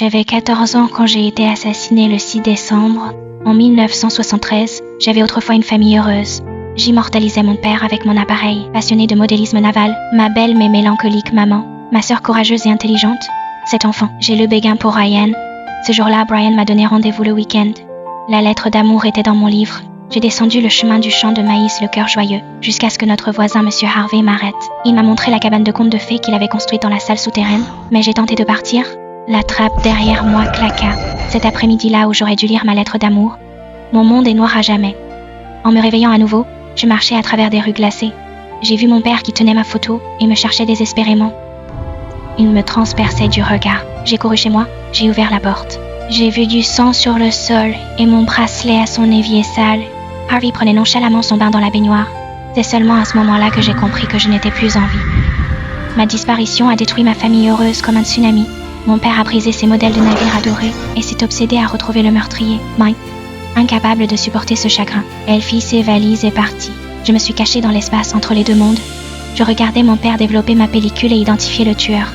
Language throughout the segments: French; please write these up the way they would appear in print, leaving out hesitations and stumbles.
J'avais 14 ans quand j'ai été assassinée le 6 décembre. En 1973, j'avais autrefois une famille heureuse. J'immortalisais mon père avec mon appareil, passionné de modélisme naval, ma belle mais mélancolique maman, ma sœur courageuse et intelligente. Cet enfant, j'ai le béguin pour Ryan. Ce jour-là, Brian m'a donné rendez-vous le week-end. La lettre d'amour était dans mon livre. J'ai descendu le chemin du champ de maïs, le cœur joyeux, jusqu'à ce que notre voisin, Monsieur Harvey, m'arrête. Il m'a montré la cabane de contes de fées qu'il avait construite dans la salle souterraine, mais j'ai tenté de partir. La trappe derrière moi claqua. Cet après-midi-là où j'aurais dû lire ma lettre d'amour, mon monde est noir à jamais. En me réveillant à nouveau, je marchais à travers des rues glacées. J'ai vu mon père qui tenait ma photo et me cherchait désespérément. Il me transperçait du regard. J'ai couru chez moi, j'ai ouvert la porte. J'ai vu du sang sur le sol et mon bracelet à son évier sale. Harvey prenait nonchalamment son bain dans la baignoire. C'est seulement à ce moment-là que j'ai compris que je n'étais plus en vie. Ma disparition a détruit ma famille heureuse comme un tsunami. Mon père a brisé ses modèles de navires adorés et s'est obsédé à retrouver le meurtrier, Mike. Incapable de supporter ce chagrin, elle fit ses valises et partit. Je me suis cachée dans l'espace entre les deux mondes. Je regardais mon père développer ma pellicule et identifier le tueur.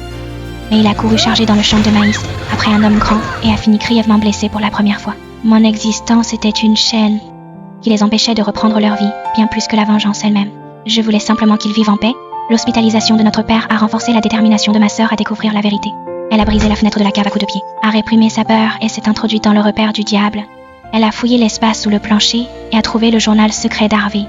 Mais il a couru chargé dans le champ de maïs, après un homme grand, et a fini grièvement blessé pour la première fois. Mon existence était une chaîne qui les empêchait de reprendre leur vie, bien plus que la vengeance elle-même. Je voulais simplement qu'ils vivent en paix. L'hospitalisation de notre père a renforcé la détermination de ma sœur à découvrir la vérité. Elle a brisé la fenêtre de la cave à coups de pied, a réprimé sa peur et s'est introduite dans le repère du diable. Elle a fouillé l'espace sous le plancher et a trouvé le journal secret d'Harvey.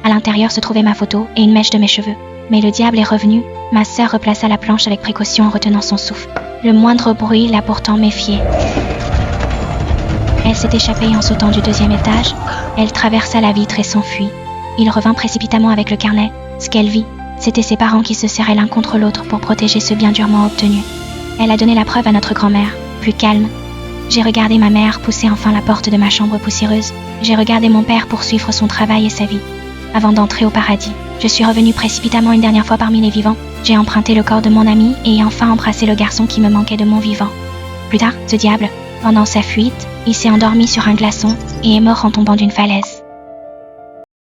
À l'intérieur se trouvait ma photo et une mèche de mes cheveux. Mais le diable est revenu. Ma sœur replaça la planche avec précaution en retenant son souffle. Le moindre bruit l'a pourtant méfiée. Elle s'est échappée en sautant du 2e étage. Elle traversa la vitre et s'enfuit. Il revint précipitamment avec le carnet. Ce qu'elle vit, c'était ses parents qui se serraient l'un contre l'autre pour protéger ce bien durement obtenu. Elle a donné la preuve à notre grand-mère, plus calme. J'ai regardé ma mère pousser enfin la porte de ma chambre poussiéreuse. J'ai regardé mon père poursuivre son travail et sa vie. Avant d'entrer au paradis, je suis revenue précipitamment une dernière fois parmi les vivants. J'ai emprunté le corps de mon ami et enfin embrassé le garçon qui me manquait de mon vivant. Plus tard, ce diable, pendant sa fuite, il s'est endormi sur un glaçon et est mort en tombant d'une falaise.